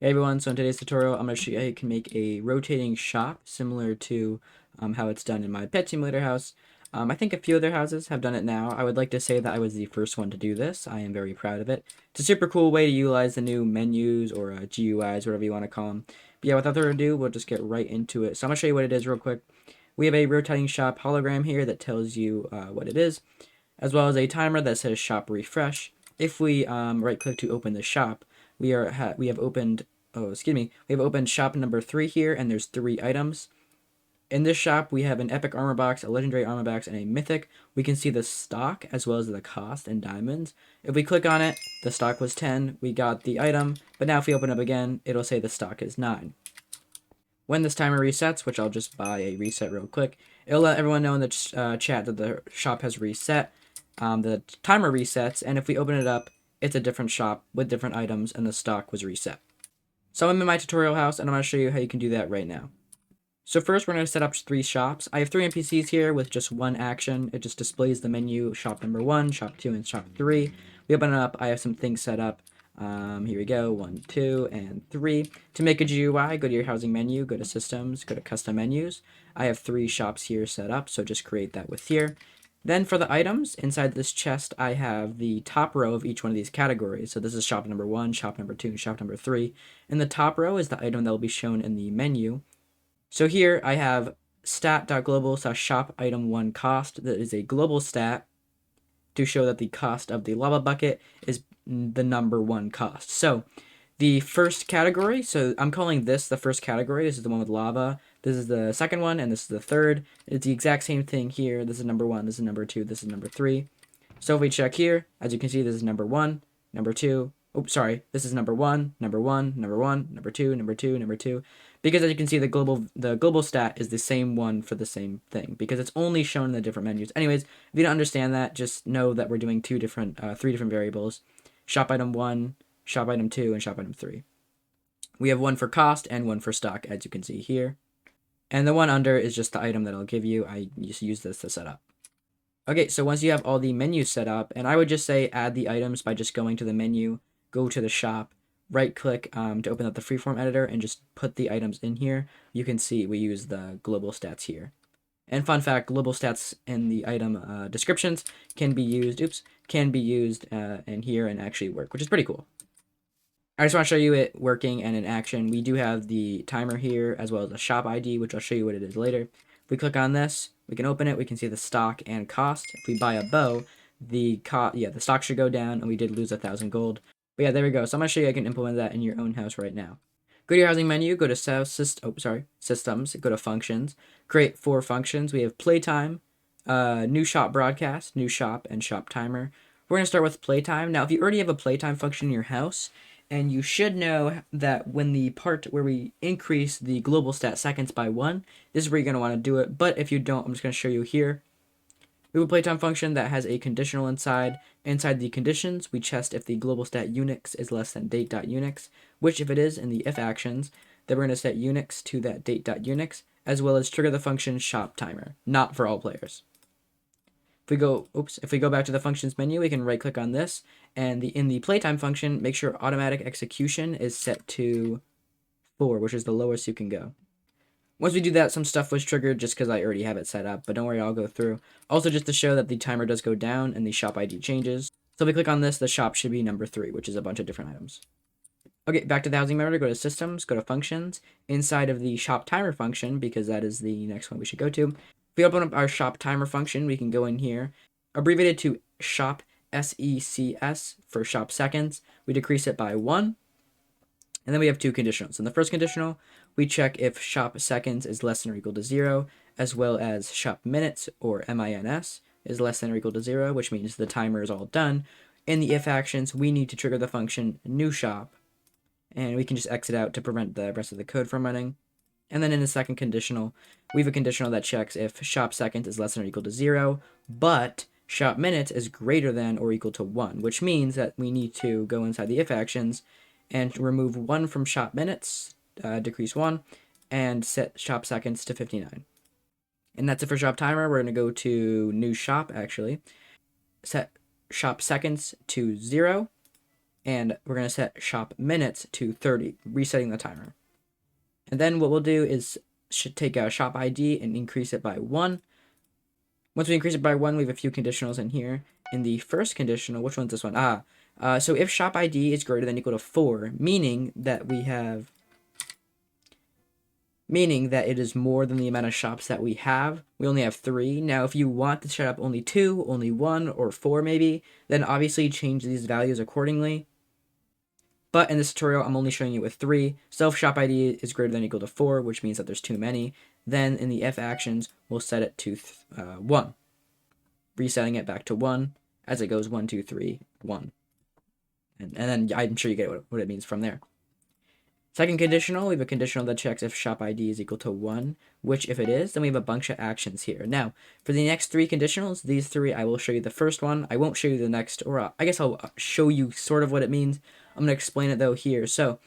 Hey everyone, so in today's tutorial, I'm going to show you how you can make a rotating shop similar to how it's done in my pet simulator house. I think a few other houses have done it now. I would like to say that I was the first one to do this. I am very proud of it. It's a super cool way to utilize the new menus or GUIs, whatever you want to call them. But yeah, without further ado, we'll just get right into it. So I'm going to show you what it is real quick. We have a rotating shop hologram here that tells you what it is, as well as a timer that says shop refresh. If we right click to open the shop, we have opened we have opened shop number 3 here, and there's 3 items. In this shop, we have an epic armor box, a legendary armor box, and a mythic. We can see the stock as well as the cost in diamonds. If we click on it, the stock was 10, we got the item, but now if we open up again, it'll say the stock is 9. When this timer resets, which I'll just buy a reset real quick, it'll let everyone know in the chat that the shop has reset. The timer resets, and if we open it up, it's a different shop with different items, and the stock was reset. So I'm in my tutorial house, and I'm going to show you how you can do that right now. So first, we're going to set up 3 shops. I have 3 NPCs here with just one action. It just displays the menu, shop number 1, shop 2, and shop 3. We open it up. I have some things set up. Here we go, 1, 2, and 3. To make a GUI, go to your housing menu, go to systems, go to custom menus. I have 3 shops here set up, so just create that with here. Then for the items, inside this chest, I have the top row of each one of these categories. So this is shop number 1, shop number 2, and shop number 3. In the top row is the item that will be shown in the menu. So here I have stat.global/shop item 1 cost. That is a global stat to show that the cost of the lava bucket is the number 1 cost. So the first category, so I'm calling this the first category. This is the one with lava. This is the second one, and this is the third. It's the exact same thing here. This is number 1, this is number 2, this is number 3. So if we check here, as you can see, this is number 1, number 2. Oops, sorry. This is number 1, number 1, number 1, number 2, number 2, number 2. Because as you can see, the global stat is the same one for the same thing, because it's only shown in the different menus. Anyways, if you don't understand that, just know that we're doing 3 different variables: shop item 1, shop item 2, and shop item 3. We have one for cost and one for stock, as you can see here. And the one under is just the item that I'll give you. I just use this to set up. Okay, so once you have all the menus set up, and I would just say add the items by just going to the menu, go to the shop, right-click to open up the freeform editor, and just put the items in here. You can see we use the global stats here. And fun fact, global stats in the item descriptions can be used in here and actually work, which is pretty cool. I just want to show you it working and in action. We do have the timer here as well as a shop ID, which I'll show you what it is later. If we click on this, we can open it. We can see the stock and cost. If we buy a bow, the stock should go down, and we did lose 1,000 gold. But yeah, there we go. So I'm going to show you how you can implement that in your own house right now. Go to your housing menu, go to systems, go to functions, create 4 functions. We have Playtime, new shop broadcast, new shop, and shop timer. We're going to start with Playtime. Now, if you already have a Playtime function in your house, and you should know that when the part where we increase the global stat seconds by 1, this is where you're going to want to do it. But if you don't, I'm just going to show you here. We have a playtime function that has a conditional inside. Inside the conditions, we test if the global stat Unix is less than date.unix, which if it is in the if actions, then we're going to set Unix to that date.unix, as well as trigger the function shop timer, not for all players. If we go back to the functions menu, we can right click on this, and in the playtime function, make sure automatic execution is set to 4, which is the lowest you can go. Once we do that, some stuff was triggered just because I already have it set up, but don't worry, I'll go through. Also, just to show that the timer does go down and the shop ID changes. So if we click on this, the shop should be number 3, which is a bunch of different items. Okay, back to the housing manager, go to systems, go to functions. Inside of the shop timer function, because that is the next one we should go to, if we open up our shop timer function, we can go in here, abbreviated to shop SECS for shop seconds. We decrease it by 1. And then we have 2 conditionals. In the first conditional, we check if shop seconds is less than or equal to 0, as well as shop minutes, or MINS, is less than or equal to 0, which means the timer is all done. In the if actions, we need to trigger the function new shop, and we can just exit out to prevent the rest of the code from running. And then in the second conditional, we have a conditional that checks if shop seconds is less than or equal to 0, but shop minutes is greater than or equal to 1, which means that we need to go inside the if actions and remove 1 from shop minutes, decrease 1, and set shop seconds to 59. And that's it for shop timer. We're going to go to new shop, actually. Set shop seconds to 0. and we're going to set shop minutes to 30, resetting the timer. And then what we'll do is take a shop ID and increase it by 1. Once we increase it by 1, we have a few conditionals in here. In the first conditional, which one's this one? So if shop ID is greater than or equal to 4, meaning that it is more than the amount of shops that we have. We only have 3. Now, if you want to set up only 2, only 1, or 4 maybe, then obviously change these values accordingly. But in this tutorial, I'm only showing you with 3. So if shop ID is greater than or equal to 4, which means that there's too many, then in the if actions, we'll set it to 1. Resetting it back to 1 as it goes 1, 2, 3, 1. And then I'm sure you get what it means from there. Second conditional, we have a conditional that checks if shop ID is equal to 1, which if it is, then we have a bunch of actions here. Now, for the next 3 conditionals, these 3, I will show you the first one. I won't show you the next, or I guess I'll show you sort of what it means. I'm going to explain it, though, here. So,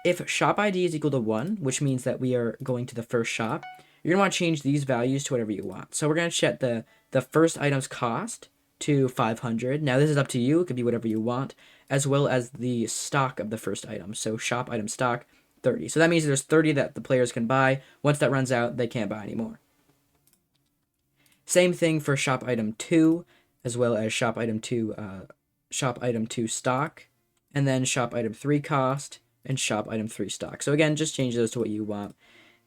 if shop ID is equal to 1, which means that we are going to the first shop, you're going to want to change these values to whatever you want. So, we're going to set the first item's cost to 500. Now, this is up to you. It could be whatever you want, as well as the stock of the first item. So shop item stock, 30. So that means there's 30 that the players can buy. Once that runs out, they can't buy anymore. Same thing for shop item 2, as well as shop item 2 stock, and then shop item 3 cost, and shop item 3 stock. So again, just change those to what you want.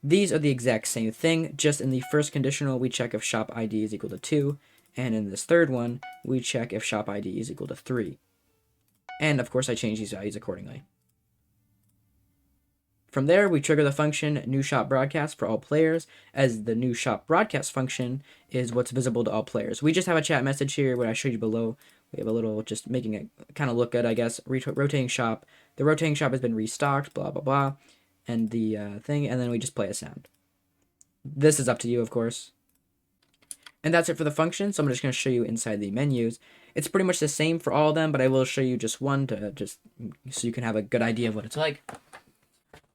These are the exact same thing, just in the first conditional, we check if shop ID is equal to 2, and in this third one, we check if shop ID is equal to 3. And of course, I change these values accordingly. From there, we trigger the function new shop broadcast for all players, as the new shop broadcast function is what's visible to all players. We just have a chat message here, what I showed you below. We have a little, just making it kind of look good, I guess. Rotating shop. The rotating shop has been restocked, blah, blah, blah. And the thing, and then we just play a sound. This is up to you, of course. And that's it for the function, so I'm just going to show you inside the menus. It's pretty much the same for all of them, but I will show you just one to so you can have a good idea of what it's like.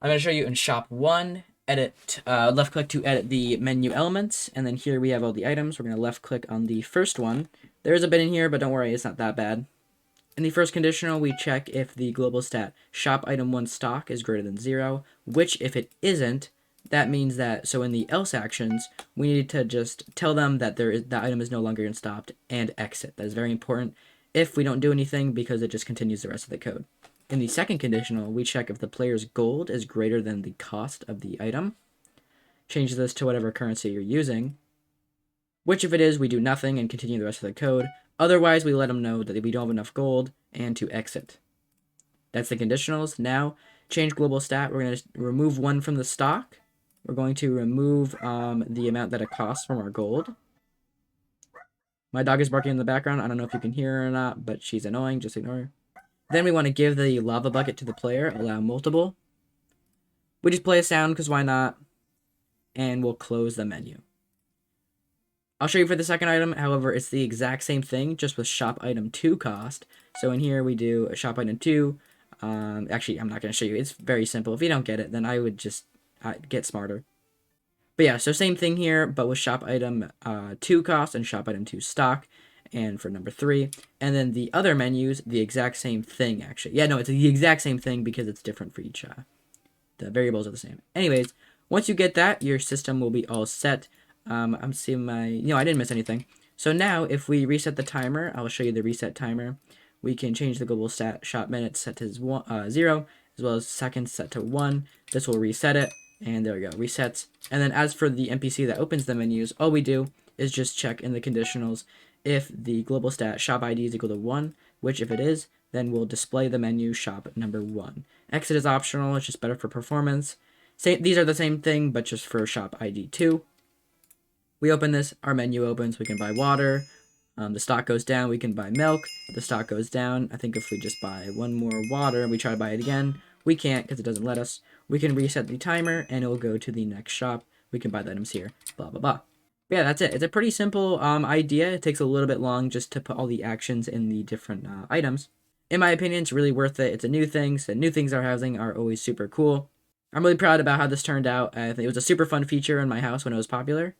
I'm going to show you in shop 1, edit, left click to edit the menu elements, and then here we have all the items. We're going to left click on the first one. There's a bit in here, but don't worry, it's not that bad. In the first conditional, we check if the global stat shop item 1 stock is greater than 0, which if it isn't, that means that, so in the else actions, we need to just tell them that the item is no longer in stopped and exit. That is very important if we don't do anything, because it just continues the rest of the code. In the second conditional, we check if the player's gold is greater than the cost of the item. Change this to whatever currency you're using, which if it is, we do nothing and continue the rest of the code. Otherwise, we let them know that we don't have enough gold and to exit. That's the conditionals. Now, change global stat. We're going to remove 1 from the stock. We're going to remove the amount that it costs from our gold. My dog is barking in the background. I don't know if you can hear her or not, but she's annoying. Just ignore her. Then we want to give the lava bucket to the player. Allow multiple. We just play a sound because why not? And we'll close the menu. I'll show you for the second item. However, it's the exact same thing, just with shop item 2 cost. So in here we do a shop item 2. Actually, I'm not going to show you. It's very simple. If you don't get it, then I would just get smarter. But yeah, so same thing here, but with shop item 2 cost and shop item 2 stock, and for number 3. And then the other menus, the exact same thing, actually. Yeah, no, it's the exact same thing because it's different for each. The variables are the same. Anyways, once you get that, your system will be all set. I'm seeing I didn't miss anything. So now, if we reset the timer, I'll show you the reset timer. We can change the global stat shop minutes set to 0, as well as seconds set to 1. This will reset it. And there we go, resets. And then as for the NPC that opens the menus, all we do is just check in the conditionals if the global stat shop ID is equal to 1, which if it is, then we'll display the menu shop number 1. Exit is optional, it's just better for performance. These are the same thing, but just for shop ID 2. We open this, our menu opens, we can buy water. The stock goes down, we can buy milk. The stock goes down. I think if we just buy 1 more water and we try to buy it again, we can't because it doesn't let us. We can reset the timer and it will go to the next shop. We can buy the items here, blah, blah, blah. But yeah, that's it. It's a pretty simple idea. It takes a little bit long just to put all the actions in the different items. In my opinion, it's really worth it. It's a new thing, so new things are housing are always super cool. I'm really proud about how this turned out. I think it was a super fun feature in my house when it was popular.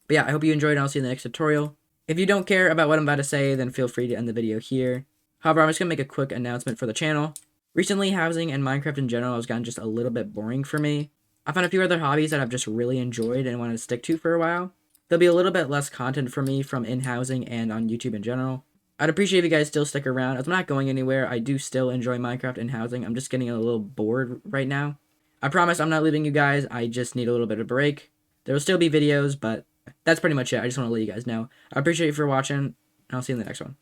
But yeah, I hope you enjoyed and I'll see you in the next tutorial. If you don't care about what I'm about to say, then feel free to end the video here. However, I'm just going to make a quick announcement for the channel. Recently, housing and Minecraft in general has gotten just a little bit boring for me. I found a few other hobbies that I've just really enjoyed and want to stick to for a while. There'll be a little bit less content for me from in housing and on YouTube in general. I'd appreciate if you guys still stick around. As I'm not going anywhere, I do still enjoy Minecraft in housing. I'm just getting a little bored right now. I promise I'm not leaving you guys. I just need a little bit of a break. There will still be videos, but that's pretty much it. I just want to let you guys know. I appreciate you for watching, and I'll see you in the next one.